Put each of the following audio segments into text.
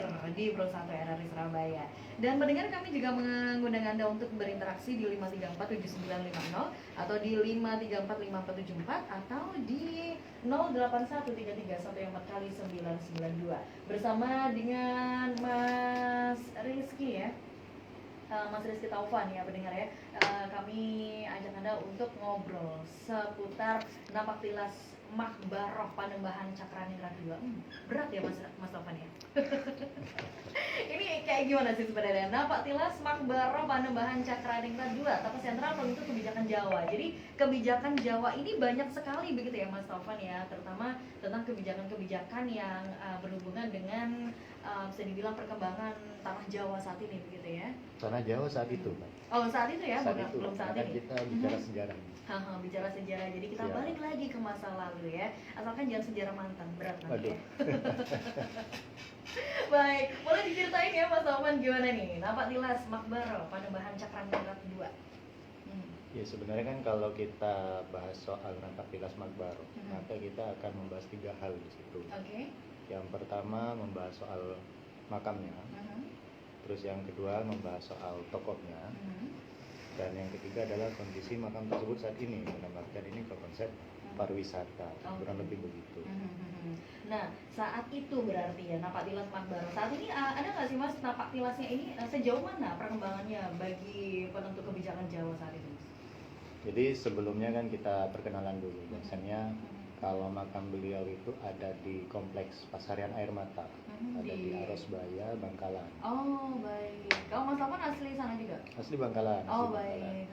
hadir di Bro 1 RRI Surabaya. Dan pendengar, kami juga mengundang Anda untuk berinteraksi di 5347950 atau di 5345474 atau di 081331 bersama dengan Mas Rizky ya. Mas Rizky Taufan ya pendengar ya. Kami ajak Anda untuk ngobrol seputar napak tilas Makbaroh Panembahan Cakraningrat 2. Berat ya Mas Taufan ya. Ini kayak gimana sih sebenarnya napak tilas Makbaroh Panembahan Cakraningrat 2? Tapi sentral untuk kebijakan Jawa. Jadi kebijakan Jawa ini banyak sekali begitu ya Mas Taufan ya, terutama tentang kebijakan-kebijakan yang berhubungan dengan bisa dibilang perkembangan tanah Jawa saat ini begitu ya. Tanah Jawa saat itu, Pak. Oh, saat itu ya, saat itu, belum saat ini. Kita bicara sejarah. Bicara sejarah, jadi kita balik lagi ke masa lalu ya. Asalkan jangan sejarah mantan, berat nanti ya. Baik, boleh diceritain ya Mas Taufan gimana nih napak tilas Makbaroh Panembahan Cakraningrat 2? Ya sebenarnya kan kalau kita bahas soal napak tilas Makbaroh, maka kita akan membahas 3 hal di situ. Oke. Yang pertama membahas soal makamnya, terus yang kedua membahas soal tokohnya, dan yang ketiga adalah kondisi makam tersebut saat ini. Menambahkan ini ke konsep pariwisata, kurang lebih begitu. Nah, saat itu berarti ya napak tilas Makbaroh. Saat ini ada nggak sih Mas napak tilasnya ini sejauh mana perkembangannya bagi penentu kebijakan Jawa saat itu? Jadi sebelumnya kan kita perkenalan dulu. Biasanya kalau makam beliau itu ada di kompleks Pasarian Air Mata, ada di Arosbaya, Bangkalan. Oh baik. Kalau Mas Taufan asli sana juga? Asli Bangkalan. Oh baik.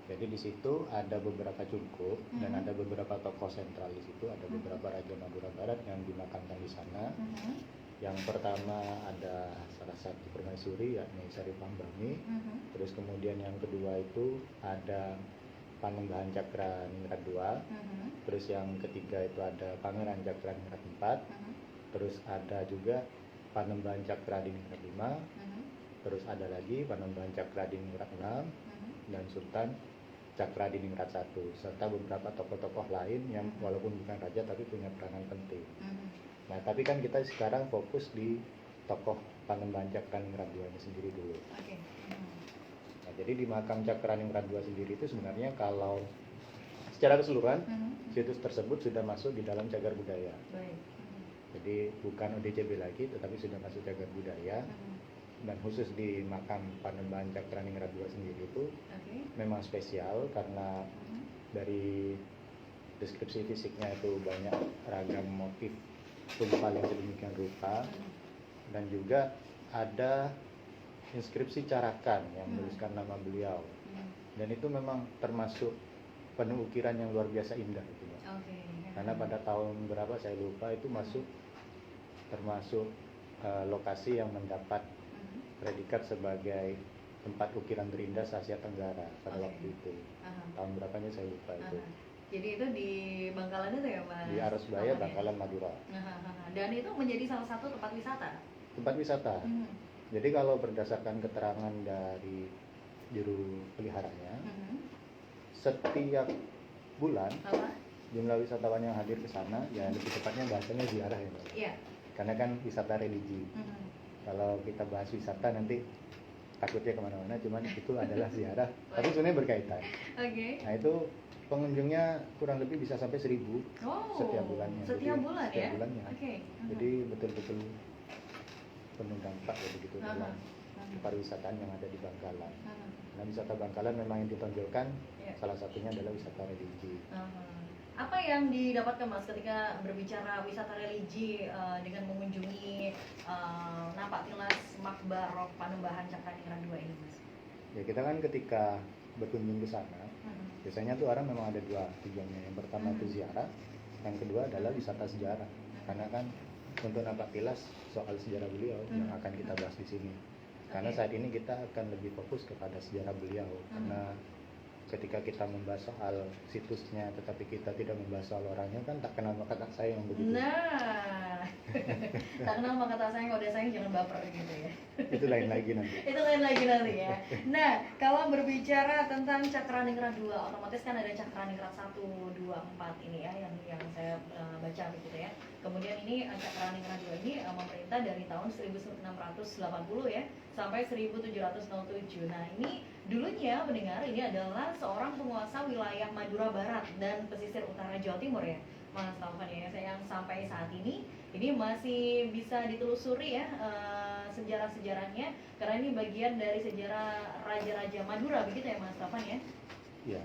Jadi di situ ada beberapa cungkup dan ada beberapa tokoh sentral di situ. Ada beberapa Raja Madura Barat yang dimakamkan di sana. Yang pertama ada salah satu permaisuri yakni Sari Pambami. Terus kemudian yang kedua itu ada Panembahan Cakraningrat 2. Terus yang ketiga itu ada Pangeran Cakraningrat 4. Terus ada juga Panembahan Cakraningrat 5. Terus ada lagi Panembahan Cakraningrat 6 dan Sultan Cakraningrat 1, serta beberapa tokoh-tokoh lain yang walaupun bukan raja tapi punya peranan penting. Nah, tapi kan kita sekarang fokus di tokoh Panembahan Cakraningrat 2 ini sendiri dulu. Nah, jadi di makam Cakraningrat 2 sendiri itu sebenarnya kalau secara keseluruhan situs tersebut sudah masuk di dalam cagar budaya. Jadi bukan ODCB lagi, tetapi sudah masuk cagar budaya. Dan khusus di makam Panembahan Cakraningrat 2 sendiri itu memang spesial karena dari deskripsi fisiknya itu banyak ragam motif tumpal yang sedemikian rupa, dan juga ada inskripsi carakan yang menuliskan nama beliau, dan itu memang termasuk penuh ukiran yang luar biasa indah itu, karena pada tahun berapa saya lupa itu termasuk lokasi yang mendapat predikat sebagai tempat ukiran terindah se-Asia Tenggara pada waktu itu. Tahun berapanya saya lupa itu. Jadi itu di Bangkalan itu ya Mas? Di Arosbaya, Bangkalan, Madura. Dan itu menjadi salah satu tempat wisata? Tempat wisata. Jadi kalau berdasarkan keterangan dari juru peliharanya, setiap bulan jumlah wisatawan yang hadir ke sana, ya lebih tepatnya bahasanya ziarah ya Mbak. Iya. Karena kan wisata religi. Kalau kita bahas wisata nanti takutnya kemana-mana, cuman itu adalah ziarah, tapi sebenarnya berkaitan. Nah itu pengunjungnya kurang lebih bisa sampai 1.000 setiap bulannya. Setiap bulan ya? Bulannya. Jadi betul-betul penuh dampak ya begitu dalam pariwisataan yang ada di Bangkalan. Nah wisata Bangkalan memang yang ditonjolkan salah satunya adalah wisata religi. Apa yang didapatkan Mas ketika berbicara wisata religi dengan mengunjungi napak tilas Makbaroh Panembahan Cakraningrat 2 ini Mas? Ya kita kan ketika berkunjung ke sana, biasanya tuh orang memang ada 2 tujuannya. Yang pertama itu ziarah, yang kedua adalah wisata sejarah. Karena kan untuk napak tilas soal sejarah beliau yang akan kita bahas di sini. Karena saat ini kita akan lebih fokus kepada sejarah beliau, karena ketika kita membahas soal situsnya tetapi kita tidak membahas soal orangnya, kan tak kenal maka tak sayang begitu. Nah, tak kenal maka tak sayang, kalau udah sayang jangan baper gitu ya. Itu lain lagi nanti. Itu lain lagi nanti ya. Nah, kalau berbicara tentang Cakraningrat 2, otomatis kan ada Cakraningrat 1, 2, 4 ini ya yang saya baca begitu ya. Kemudian ini Cakraningrat II ini memerintah dari tahun 1680 ya sampai 1707. Nah, ini dulunya pendengar ini adalah seorang penguasa wilayah Madura Barat dan pesisir utara Jawa Timur ya, Mas Taufan ya. Yang sampai saat ini masih bisa ditelusuri ya sejarah-sejarahnya, karena ini bagian dari sejarah Raja-Raja Madura begitu ya Mas Taufan ya. Ya.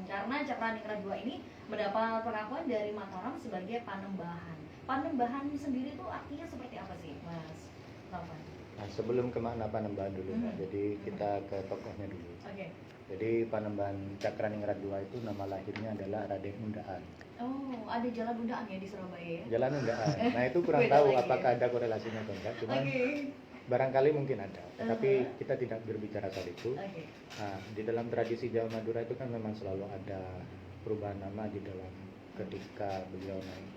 Karena Cakraningrat II ini mendapat pengakuan dari Mataram sebagai Panembahan. Panembahan sendiri itu artinya seperti apa sih, Mas Taufan? Nah, sebelum ke makna Panembahan dulu, Mbak. Jadi kita ke tokohnya dulu. Oke. Jadi Panembahan Cakraningrat II itu nama lahirnya adalah Raden Undaan. Oh, ada jalan Undaan ya di Surabaya ya? Jalan Undaan. Nah, itu kurang Beda tahu lagi apakah ya? ada korelasinya atau enggak. Cuman Oke. barangkali mungkin ada. Tapi kita tidak berbicara soal itu. Oke. Nah, di dalam tradisi Jawa Madura itu kan memang selalu ada perubahan nama di dalam ketika beliau naik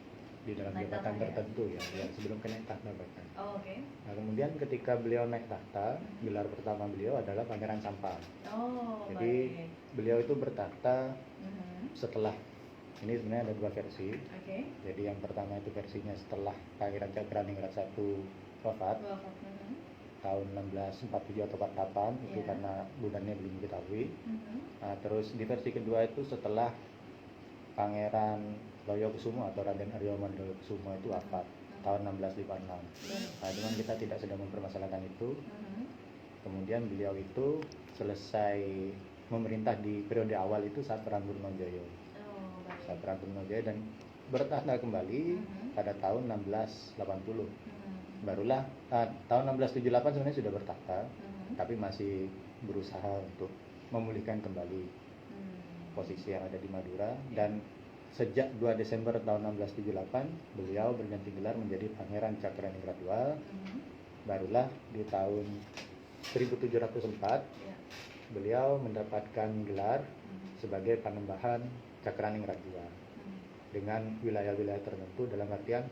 di dalam Naik jabatan tahta ya? tertentu ya, sebelum ke naik tahta bahkan. Oh, oke. Nah, kemudian ketika beliau naik tahta, gelar pertama beliau adalah Pangeran Sampang. Oh, Jadi baik. beliau itu bertahta Mhm. setelah, ini sebenarnya ada dua versi. Oke. Jadi yang pertama itu versinya setelah Pangeran Cakraningrat I wafat Wafat. Mhm. tahun 1647 atau 48, itu Iya. karena bulannya belum diketahui. Mhm. Nah, terus di versi kedua itu setelah Pangeran Loyokusumo atau Raden Aryo Mandokusumo itu wafat tahun 1656. Nah, cuman kita tidak sedang mempermasalahkan itu. Mhm. Kemudian beliau itu selesai memerintah di periode awal itu saat Perang Purnojoyo. Oh, baik. Saat Perang Purnojoyo dan bertahta kembali pada tahun 1680. Mhm. Barulah tahun 1678 sebenarnya sudah bertahta, Mhm. tapi masih berusaha untuk memulihkan kembali Mhm. posisi yang ada di Madura. Dan sejak 2 Desember tahun 1678 beliau berganti gelar menjadi Pangeran Cakraningrat II. Mhm. Barulah di tahun 1704 Ya. beliau mendapatkan gelar Mhm. sebagai Panembahan Cakraningrat II Mhm. dengan wilayah-wilayah tertentu, dalam artian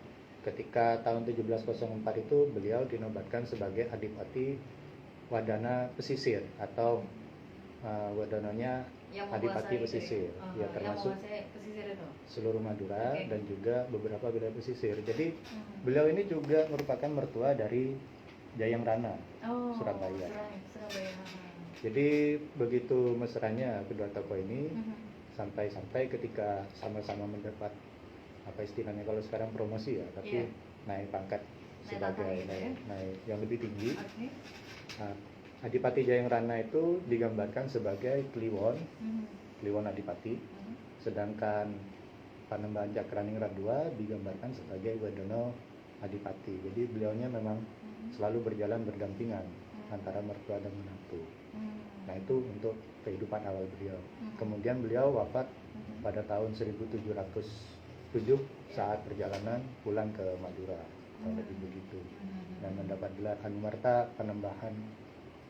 ketika tahun 1704 itu beliau dinobatkan sebagai Adipati Wadana Pesisir atau wadananya Yang Adipati menguasai Pesisir, itu ya termasuk yang menguasai pesisir itu. seluruh Madura Oke. dan juga beberapa wilayah pesisir. Jadi Mhm. beliau ini juga merupakan mertua dari Jayang Rana, Oh, Surabaya. Surabaya. Jadi begitu mesranya kedua tokoh ini Mhm. sampai-sampai ketika sama-sama mendapat apa istilahnya kalau sekarang promosi ya, tapi Iya. naik pangkat Naik sebagai tangga gitu ya. naik yang lebih tinggi. Oke. Nah, Adipati Jayang Rana itu digambarkan sebagai Kliwon, Mhm. Kliwon Adipati, Mhm. sedangkan Panembahan Cakraningrat II digambarkan sebagai Wadono Adipati. Jadi beliaunya memang selalu berjalan berdampingan antara mertua dan menantu. Nah, itu untuk kehidupan awal beliau. Kemudian beliau wafat pada tahun 1707 saat perjalanan pulang ke Madura, tahun lebih begitu, dan mendapat gelar Hanumerta Panembahan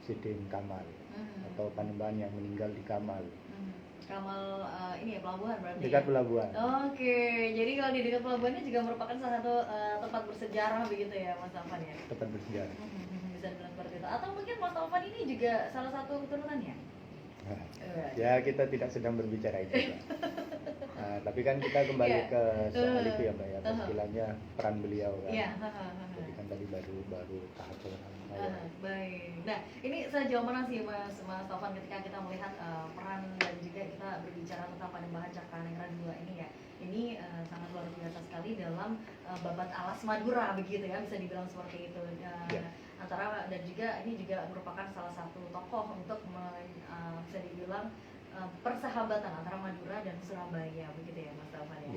Sidin Kamal atau Panembahan yang meninggal di Kamal. Kamal ini ya pelabuhan berarti. Dekat ya? pelabuhan. Oke, jadi kalau di dekat pelabuhannya juga merupakan salah satu tempat bersejarah begitu ya Mas Taufan ya. Tempat bersejarah. Bisa dibilang seperti itu. Atau mungkin Mas Taufan ini juga salah satu keturunannya. Ya, kita tidak sedang berbicara itu, Mbak. Nah, tapi kan kita kembali Iya. ke soal itu ya, Mbak ya, istilahnya peran beliau kan. Iya. Jadi kan tadi baru tahap pertama. Baik. Nah, ini sejauh mana sih Mas Taufan ketika kita melihat peran dan juga kita berbicara tentang Panembahan Cakraningrat II ini ya. Ini sangat luar biasa sekali dalam babat alas Madura begitu ya, bisa dibilang seperti itu. Ya. Antara dan juga ini juga merupakan salah satu tokoh untuk bisa dibilang persahabatan antara Madura dan Surabaya begitu ya Mas Taufan ya.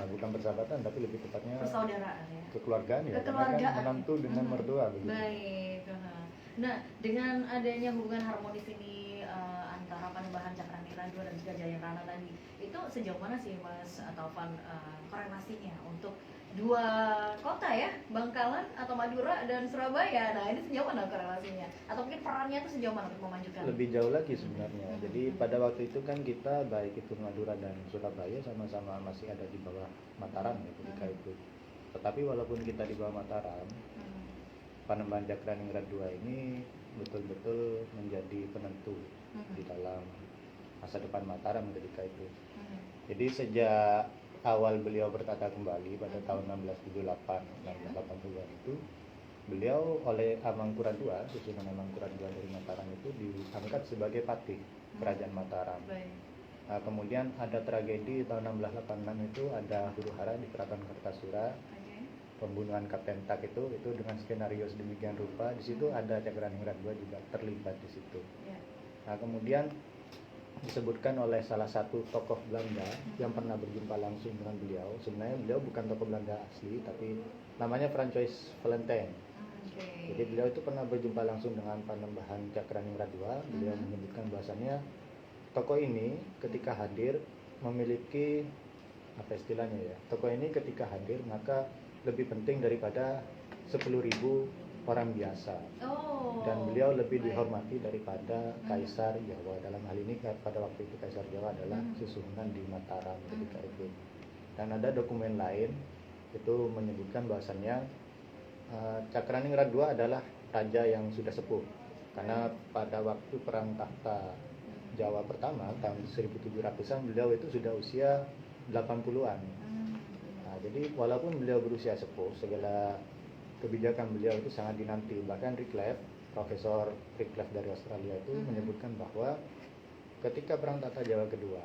Bukan persahabatan, tapi lebih tepatnya Persaudaraan ya. kekeluargaan ya. Kekeluargaan. Karena kan menantu dengan mertua begitu. Baik. Nah, dengan adanya hubungan harmonis ini antara Panembahan Cakraningrat II dan juga Jayang Rana tadi, itu sejauh mana sih Mas Taufan korelasinya untuk dua kota ya, Bangkalan atau Madura dan Surabaya? Nah, ini sejauh mana korelasinya? Atau mungkin perannya itu sejauh mana untuk memajukan? Lebih jauh lagi sebenarnya. Jadi pada waktu itu kan kita baik itu Madura dan Surabaya sama-sama masih ada di bawah Mataram ya ketika itu. Tetapi walaupun kita di bawah Mataram, Panembahan Cakraningrat II ini betul-betul menjadi penentu di dalam masa depan Mataram ketika itu. Jadi sejak awal beliau bertata kembali pada tahun 1678 1680-an itu, beliau oleh Amangkurat II, Susunan Amangkurat II dari Mataram itu diangkat sebagai patih kerajaan Mataram. Baik. Nah, kemudian ada tragedi tahun 1686 itu, ada huru-hara di Keraton Kartasura, Oke. pembunuhan Kapten Tak itu dengan skenario sedemikian rupa. Di situ ada Cakraningrat II juga terlibat di situ. Ya. Nah, kemudian disebutkan oleh salah satu tokoh Belanda yang pernah berjumpa langsung dengan beliau. Sebenarnya beliau bukan tokoh Belanda asli, tapi namanya Francois Valentijn. Oke. Jadi beliau itu pernah berjumpa langsung dengan Panembahan Cakraningrat II. Beliau menyebutkan bahwasannya tokoh ini ketika hadir memiliki apa istilahnya ya? Tokoh ini ketika hadir maka lebih penting daripada 10.000 orang biasa. Oh. Dan beliau lebih baik. dihormati daripada Kaisar Jawa. Dalam hal ini pada waktu itu Kaisar Jawa adalah Susuhunan di Mataram ketika itu. Dan ada dokumen lain itu menyebutkan bahwasannya Cakraningrat II adalah raja yang sudah sepuh. Karena pada waktu perang tahta Jawa pertama tahun 1700-an beliau itu sudah usia 80-an. Nah, jadi walaupun beliau berusia sepuh, segala kebijakan beliau itu sangat dinanti. Bahkan Wycliffe, Profesor Wycliffe dari Australia itu menyebutkan bahwa ketika perang tahta Jawa kedua,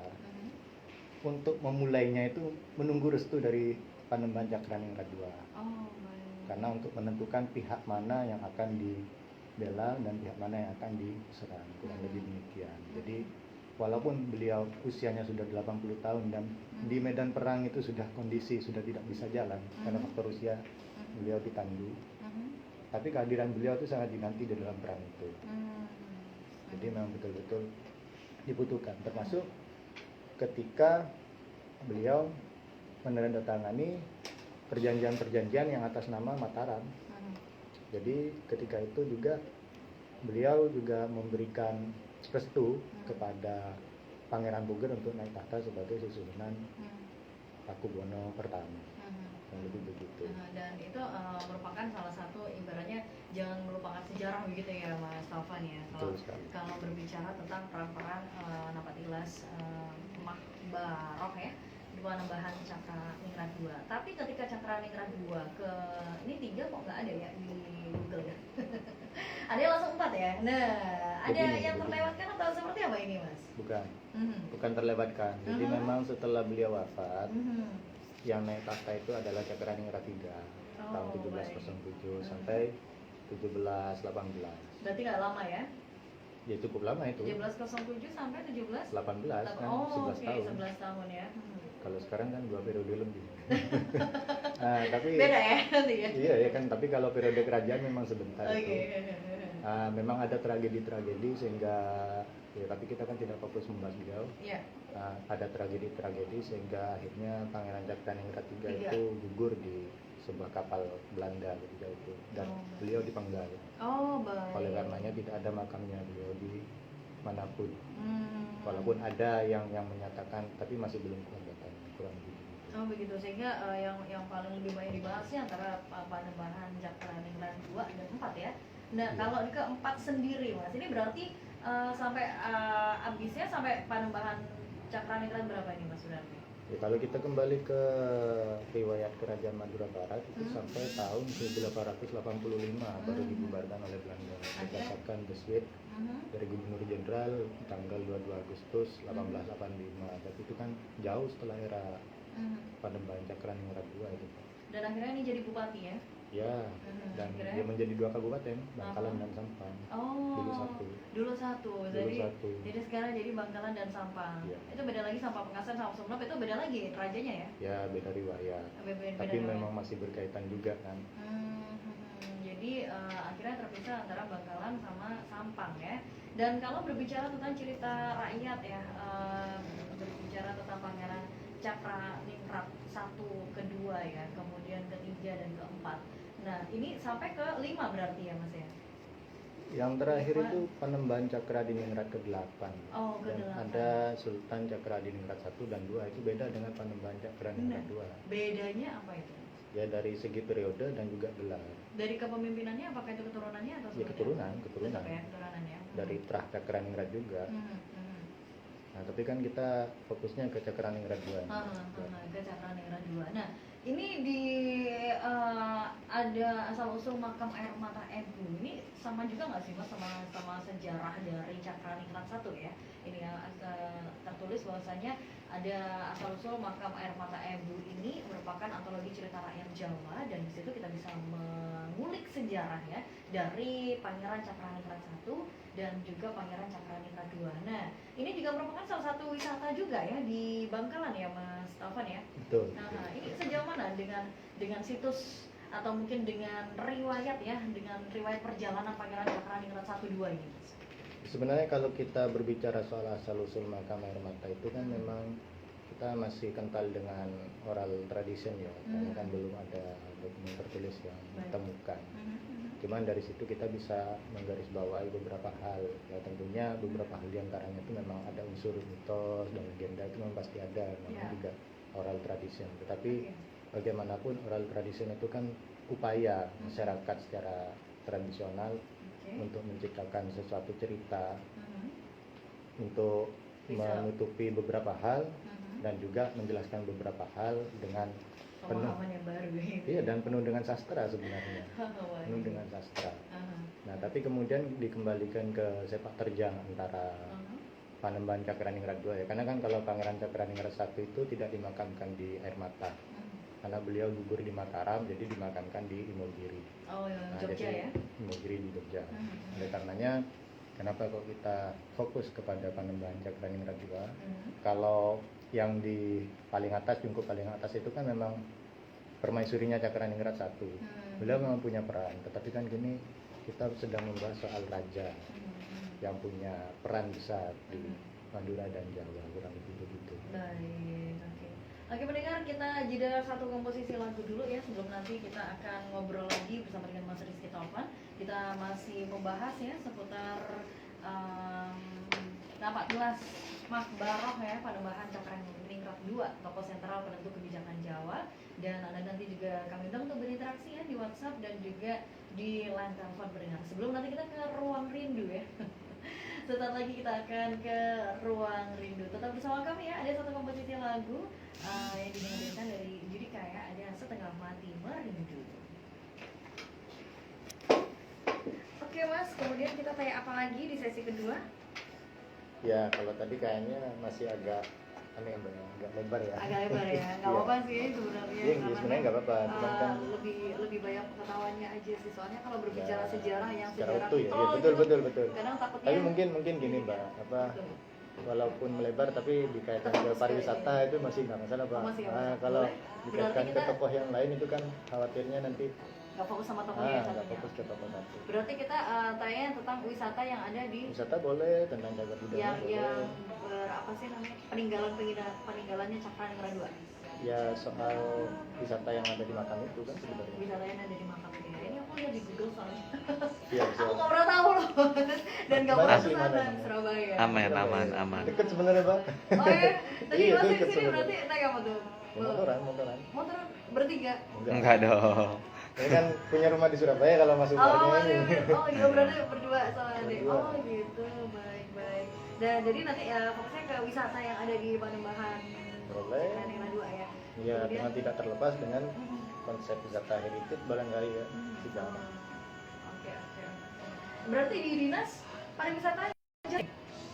untuk memulainya itu menunggu restu dari Panembahan Cakraningrat II. Oh, baik. Karena untuk menentukan pihak mana yang akan dibela dan pihak mana yang akan diserang, kurang lebih demikian. Jadi walaupun beliau usianya sudah 80 tahun dan di medan perang itu sudah kondisi sudah tidak bisa jalan karena faktor usia, beliau ditandu, tapi kehadiran beliau itu sangat dinanti di dalam perang itu. Jadi memang betul-betul dibutuhkan, termasuk ketika beliau menandatangani perjanjian-perjanjian yang atas nama Mataram. Jadi ketika itu juga beliau juga memberikan restu kepada Pangeran Puger untuk naik tahta sebagai Susuhunan Pakubuwono pertama. Yang lebih begitu. Dan itu merupakan salah satu ibaratnya jangan melupakan sejarah begitu ya Mas Taufan ya. Kalau berbicara tentang peran-peran Napatilas Mah Barok ya di Panembahan Cakraningrat II. Tapi ketika Cakraningrat II ke ini 3 kok nggak ada ya di Google ya? Ada yang langsung 4 ya. Nah, ada yang terlewatkan atau seperti apa ini Mas? Bukan terlewatkan. Jadi memang setelah beliau wafat, yang naik tahta itu adalah Cakraningrat III tahun 1707 sampai 1718. Berarti nggak lama ya? Ya cukup lama itu. 1707 sampai 1718 kan 11 tahun. 11 tahun ya. Kalau sekarang kan 2 periode lebih. Nah, tapi beda ya nanti ya. Iya ya kan, tapi kalau periode kerajaan memang sebentar itu. Memang ada tragedi-tragedi sehingga ya, tapi kita kan tidak fokus membahas beliau. Iya. Ada tragedi-tragedi sehingga akhirnya Pangeran Cakraningrat III itu gugur di sebuah kapal Belanda ketika itu, dan beliau dipenggal. Baik. Oleh karenanya tidak ada makamnya beliau di manapun. Walaupun ada yang menyatakan, tapi masih belum kuat datanya, kurang lebih. Begitu, sehingga yang paling lebih banyak dibahas sih antara Panembahan Cakraningrat II dan 4 ya. Nah, kalau ke 4 sendiri Mas, ini berarti sampai habisnya sampai Panembahan Cakraningrat berapa ini Mas Sudarmi? Ya, kalau kita kembali ke riwayat Kerajaan Madura Barat itu sampai tahun 1885 baru dibubarkan oleh Belanda berdasarkan Beswit dari Gubernur Jenderal tanggal 22 Agustus 1885. Tapi itu kan jauh setelah era Panembahan Cakraningrat II itu. Dan akhirnya ini jadi bupati ya? Ya, dan dia menjadi 2 kabupaten, Bangkalan dan Sampang. Dulu satu. Jadi sekarang jadi Bangkalan dan Sampang. Ya. Itu beda lagi sama Pengkasen sama Sumenep, itu beda lagi rajanya ya? Ya, beda riwayat. Tapi memang masih berkaitan juga kan. Jadi akhirnya terpisah antara Bangkalan sama Sampang ya. Dan kalau berbicara tentang cerita rakyat ya, berbicara tentang Pangeran Cakraningrat I, kedua ya, kemudian ketiga dan keempat. Nah, ini sampai ke 5 berarti ya Mas ya? Yang terakhir itu Panembahan Cakraningrat ke-8. Dan ada Sultan Cakraningrat 1 dan 2, itu beda dengan Panembahan Cakraningrat 2. Bedanya apa itu? Ya dari segi periode dan juga gelar. Dari kepemimpinannya apakah itu keturunannya atau ya keturunan ya, keturunannya. Dari Trah Cakraningrat juga. Nah, tapi kan kita fokusnya ke Cakraningrat 2. Ke Cakraningrat 2. Nah, ini di ada asal usul makam air mata Ebu. Ini sama juga nggak sih Mas sama sejarah dari Cakraningrat 1 ya? Ini yang tertulis bahwasanya ada asal usul makam air mata Ebu ini merupakan antologi cerita rakyat Jawa, dan di situ kita bisa mengulik sejarah ya dari Pangeran Cakraningrat 1 dan juga Pangeran Cakraningrat 2. Nah, ini juga merupakan salah satu wisata juga ya di Bangkalan ya Mas Taufan ya. Betul. Nah, ini sejauh mana dengan situs atau mungkin dengan riwayat ya, dengan riwayat perjalanan Pangeran Cakraningrat 1 2 ini? Sebenarnya kalau kita berbicara soal asal usul makam air mata itu kan memang kita masih kental dengan oral tradition ya, karena kan belum ada dokumen tertulis yang ditemukan. Cuman dari situ kita bisa menggarisbawahi beberapa hal ya, tentunya beberapa hal diantaranya itu memang ada unsur mitos dan legenda, itu memang pasti ada, namanya juga oral tradition. Tetapi bagaimanapun oral tradition itu kan upaya masyarakat secara tradisional untuk menciptakan sesuatu cerita untuk menutupi beberapa hal dan juga menjelaskan beberapa hal dengan penuh yang baru gitu. Iya, dan penuh dengan sastra sebenarnya. Penuh dengan sastra. Nah, tapi kemudian dikembalikan ke sepak terjang antara Panembahan Cakraningrat 2 ya. Karena kan kalau Pangeran Cakraningrat 1 itu tidak dimakamkan di air mata. Karena beliau gugur di Mataram, jadi dimakamkan di Imogiri. Jogja jadi, ya? Imogiri di Jogja. Oleh karenanya, kenapa kok kita fokus kepada Panembahan Cakraningrat 2? Kalau yang di paling atas, jungkup paling atas itu kan memang permaisurinya Cakraningrat 1. Beliau memang punya peran, tetapi kan gini kita sedang membahas soal raja yang punya peran besar di Madura dan Jawa, kurang lebih begitu. Baik, oke pendengar, kita jeda satu komposisi lagu dulu ya, sebelum nanti kita akan ngobrol lagi bersama dengan Mas Rizky Taufan. Kita masih membahas ya seputar 14 Makbaroh ya, Panembahan Cakraningrat 2, tokoh sentral penentu kebijakan Jawa. Dan Anda nanti juga kami undang untuk berinteraksi ya di WhatsApp dan juga di line telepon pendengar. Sebelum nanti kita ke ruang rindu ya. Sesaat lagi kita akan ke ruang rindu. Tetap bersama kami ya. Ada satu komposisi lagu yang didengarkan dari Judika ya. Ada Setengah Mati Merindu. Oke Mas, kemudian kita tanya apa lagi di sesi kedua? Ya, kalau tadi kayaknya masih agak aneh Mbak, agak lebar ya. Agak lebar ya, nggak apa-apa sih sebenarnya. Iya, sebenarnya nggak apa-apa. Cuman kan lebih banyak pengetahuannya aja sih. Soalnya kalau berbicara sejarah yang secara sejarah utuh ya, gitu, betul. kadang takutnya. Tapi mungkin gini Mbak, walaupun melebar tapi dikaitkan ke pariwisata itu masih nggak masalah Pak. Nah, kalau dikaitkan ke tokoh yang lain itu kan khawatirnya nanti nggak fokus sama tokohnya yang nggak satunya. fokus ke tokoh satu. Berarti kita tanya tentang wisata yang ada di wisata boleh, tentang cagar budaya boleh. Apa sih namanya, peninggalannya Cakraningrat 2. Ya soal wisata yang ada di makam itu kan sebenarnya. Wisata yang ada di makam itu ya. Ini aku lihat di Google soalnya. Iya, aku nggak pernah tahu loh. Dan nggak pernah ke sana, Surabaya. Aman. Deket sebenarnya Pak. Oh iya, tadi Iya, masih deket sini sebenarnya. berarti naik apa tuh? Motoran. Motoran bertiga. Enggak dong. Ini kan punya rumah di Surabaya kalau masuk Oh ini. iya berarti berdua sama adik. Berdua. Oh gitu, baik. Dan jadi nanti fokusnya ke wisata yang ada di Panembahan Boleh. Cakraningrat 2 ya. Ya, dengan tidak terlepas dengan konsep wisata heritage barangkali ya. Tidak. Oke. Berarti di dinas pariwisata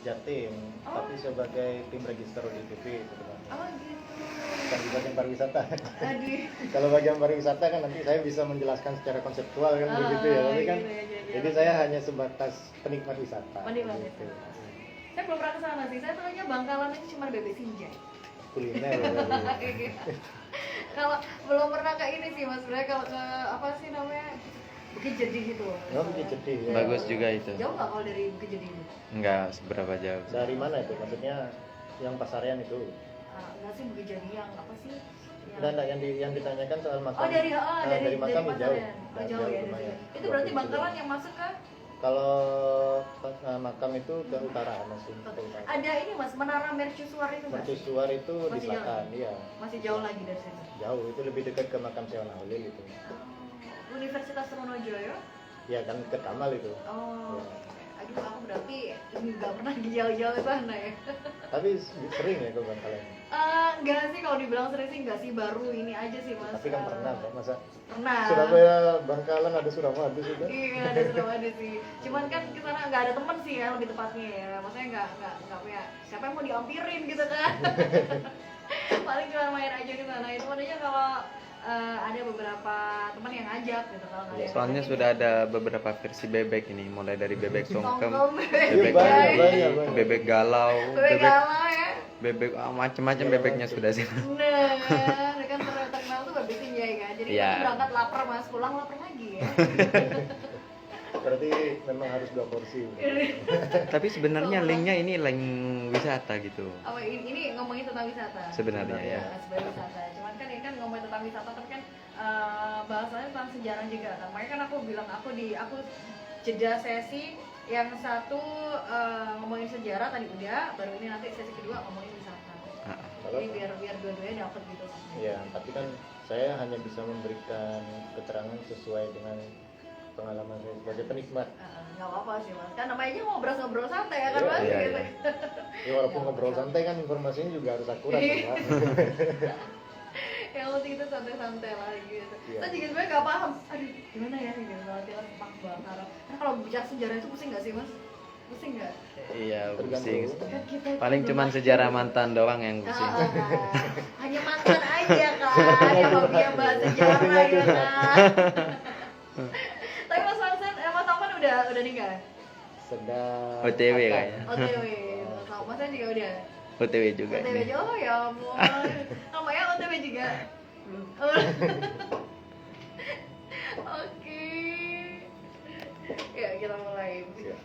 Jatim, tapi sebagai tim register di TV sebenarnya. Oh gitu. Bukan di bagian pariwisata. Aduh. Kalau bagian pariwisata kan nanti saya bisa menjelaskan secara konseptual kan begitu ya. Tapi kan jadi saya hanya sebatas penikmat wisata. Penikmat gitu. wisata. Saya belum pernah kesana sih. Saya tahunya Bangkalan itu cuma bebek sinjai. Kuliner. Kalau belum pernah ke ini sih Mas, sebenarnya kalau ke apa sih namanya, Bukit Jeding itu. Oh, Bukit Jeding. Ya. Bagus juga itu. Jauh nggak kalau dari Bukit Jeding itu? Enggak seberapa jauh. Dari mana itu? Maksudnya yang Pasarian itu? Enggak sih, Bukit Jeding yang apa sih? Enggak, yang ditanyakan soal makam. Oh dari makam Pasaran. jauh. Jauh ya dari situ. Itu berarti Bangkalan yang masuk ke? Kalau makam itu ke utara masih ke utara. Ada ini Mas, Menara Mercusuar itu Mas? Mercusuar itu di Masih selatan, iya. Masih jauh lagi dari situ. Jauh, itu lebih dekat ke makam Sewana Holil itu. Universitas Trunojoyo? Ya kan dekat Kamal itu. Oh. Ya. aduh aku berarti nggak pernah di jauh-jauh ke sana ya. Tapi sering ya ke Bangkalan. Enggak sih, kalau dibilang sering sih enggak sih, baru ini aja sih mas. Tapi kan pernah kok, masa Pernah. Surabaya Bangkalan ada Suramadu sudah. Iya, ada Suramadu sih. Cuman kan ke sana nggak ada teman sih ya, lebih tepatnya ya. Maksudnya nggak punya siapa yang mau diampirin gitu kan. Paling cuma main aja ke sana. Itu aja kalau ada beberapa teman yang ngajak gitu, kalau nggak ada Soalnya yang sudah ngajak, ada beberapa versi bebek ini, mulai dari bebek songkem, songkem, bebek banyak, galau, banyak. bebek galau, bebek galau ya. bebek macam-macam bebeknya sudah sih. Nah, kan terkenal tuh bebek sinjai kan. Jadi Iya. kita berangkat lapar mas, pulang lapar lagi ya. Berarti memang harus 2 porsi. Tapi sebenarnya linknya ini link wisata gitu. Apa ini ngomongin tentang wisata? Sebenarnya ya. Sebenarnya wisata. Cuman kan ini kan ngomongin tentang wisata, tapi kan bahasanya tentang sejarah juga. Nah, makanya kan aku bilang aku jeda sesi yang satu ngomongin sejarah tadi udah, baru ini nanti sesi kedua ngomongin wisata. Jadi biar dua-duanya dapet gitu. Iya, tapi kan saya hanya bisa memberikan keterangan sesuai dengan pengalaman saya sebagai penikmat. Nggak apa-apa sih mas, kan namanya aja ngobrol-ngobrol santai ya kan Iya, mas? iya, Gitu. iya. Ya walaupun ngobrol santai kan informasinya juga harus akurat Iya. ya, Pak. Yang penting itu santai-santai lah gitu. Iya. Saya juga sebenarnya nggak paham, aduh gimana ya gitu latihan sepak bakar. Karena kalau bicara sejarah itu pusing nggak sih mas? Pusing nggak? Iya, pusing. Tergantung. Kan kita Paling itu cuman masih- sejarah mantan doang yang pusing. hanya mantan aja kan, yang hobinya bahas sejarah ya kan. Tapi mas Wansen, mas Taufan udah nikah? Sedang OTW akan. kayaknya. OTW, mas Wansen juga udah. OTW juga OTW ini. aja, oh ya ampun. Namanya OTW juga. Oke. Ya kita mulai. Siap.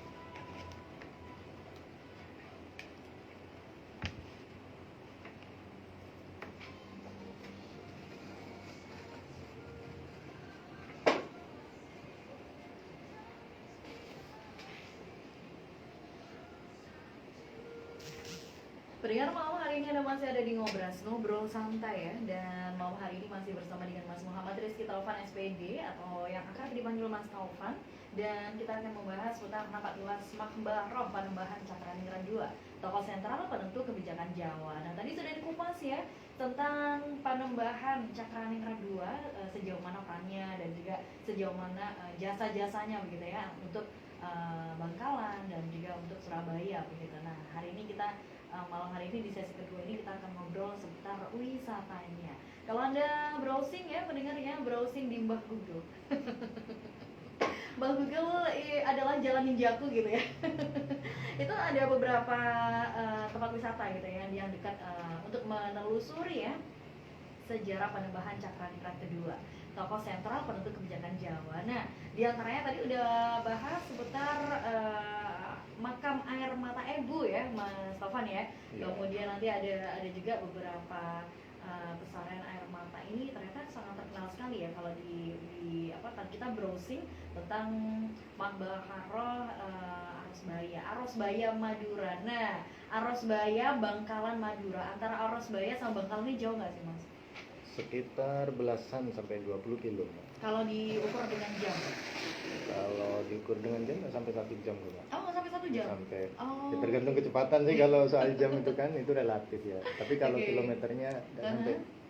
Pendengar, malam hari ini Anda masih ada di Ngobras, ngobrol santai ya. Dan malam hari ini masih bersama dengan Mas Muhammad Rizky Taufan SPD, atau yang akrab dipanggil Mas Taufan. Dan kita akan membahas seputar 14 Makbaroh Panembahan Cakraningrat II, tokoh sentral penentu kebijakan Jawa. Nah tadi sudah dikupas ya tentang Panembahan Cakraningrat II, sejauh mana perannya dan juga sejauh mana jasa-jasanya begitu ya untuk Bangkalan dan juga untuk Surabaya begitu. Nah hari ini kita malam hari ini di sesi kedua ini kita akan ngobrol seputar wisatanya. Kalau Anda browsing ya pendengarnya, browsing di Mbah Google. Mbah Google adalah jalan ninjaku gitu ya. Itu ada beberapa tempat wisata gitu ya yang dekat untuk menelusuri ya sejarah Panembahan Cakraningrat II, tokoh sentral penentu kebijakan Jawa. Nah, diantaranya tadi udah bahas seputar makam air mata Ebu ya, Mas Taufan ya. Iya. Kemudian nanti ada juga beberapa pesarian air mata ini ternyata sangat terkenal sekali ya kalau di apa kita browsing tentang Makbaroh Arosbaya Madura. Nah, Arosbaya Bangkalan Madura, antara Arosbaya sama Bangkalan ini jauh nggak sih Mas? Sekitar belasan sampai 20 kilo. Kalau diukur dengan jam? Kalau diukur dengan jam nggak sampai 1 jam kok, Pak. Oh, nggak sampai 1 jam? Sampai. Oh. Ya, tergantung kecepatan sih kalau soal jam itu kan itu relatif ya. Tapi kalau Oke. kilometernya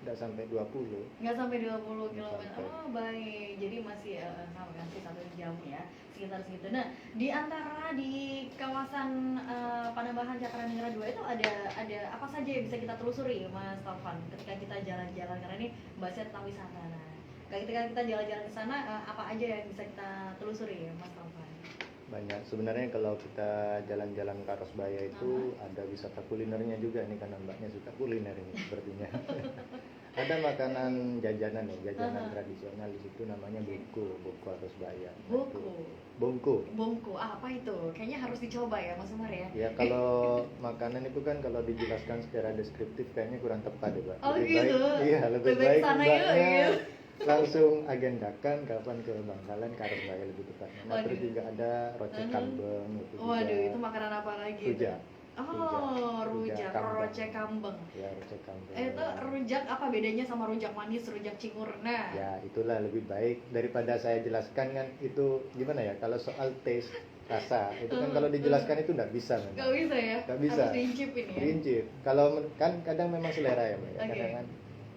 nggak sampai 20. Nggak sampai 20 km. Sampai. Oh, baik. Jadi masih masih 1 jam ya, sekitar segitu. Nah, di antara di kawasan Panembahan Cakraningrat II itu ada apa saja yang bisa kita telusuri, Mas Taufan, ketika kita jalan-jalan, karena ini bahasnya tentang wisata. Nah, ketika kita jalan-jalan ke sana apa aja yang bisa kita telusuri ya, Mas Taufan? Banyak. Sebenarnya kalau kita jalan-jalan ke Arosbaya itu ada wisata kulinernya juga nih, karena mbaknya suka kuliner ini sepertinya. Ada makanan jajanan ya, jajanan tradisional di situ namanya bongko Arosbaya. Bongko. Bongko. Bongko, apa itu? Kayaknya harus dicoba ya, Mas Umar ya. Ya kalau makanan itu kan kalau dijelaskan secara deskriptif kayaknya kurang tepat ya, Pak. Oh, Lebih gitu? baik, iya lebih Lebih baik kesana yuk, mbaknya gitu. langsung agendakan kapan ke Bangkalan, ke Arosbaya lebih tepatnya. Nah, terus Waduh. juga ada rocek kambing itu juga. Waduh, itu makanan apa lagi? itu? Rujak. Oh, rujak, kambing. rocek kambing. Ya, rocek kambing. Itu rujak apa bedanya sama rujak manis, rujak cingur? Nah, Ya itulah lebih baik daripada saya jelaskan kan itu gimana ya, kalau soal taste rasa. Itu kan kalau dijelaskan itu nggak bisa memang. Nggak bisa ya? Nggak bisa. Harus diincipin ya? Diincip. Kalau kan kadang memang selera ya, Mbak. Oke. Kadang kan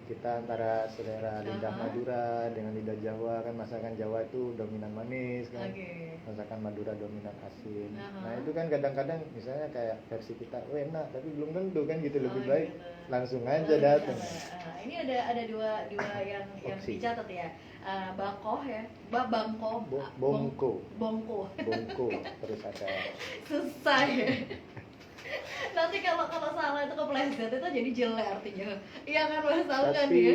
kita antara selera lidah Aha. Madura dengan lidah Jawa kan, masakan Jawa itu dominan manis kan. Oke. Masakan Madura dominan asin. Aha. Nah itu kan kadang-kadang misalnya kayak versi kita, oh enak, tapi belum tentu kan gitu. Lebih Oh, baik gitu. langsung aja Oh, datang. ini ada dua yang Opsi. dicatat ya. Bangkoh ya, bangko, Bongko. bongko. Bongko. Terus ada Susah ya. Nanti kalau salah itu kepleset itu jadi jelek artinya. Iya kan Mas, tahu kan tapi dia?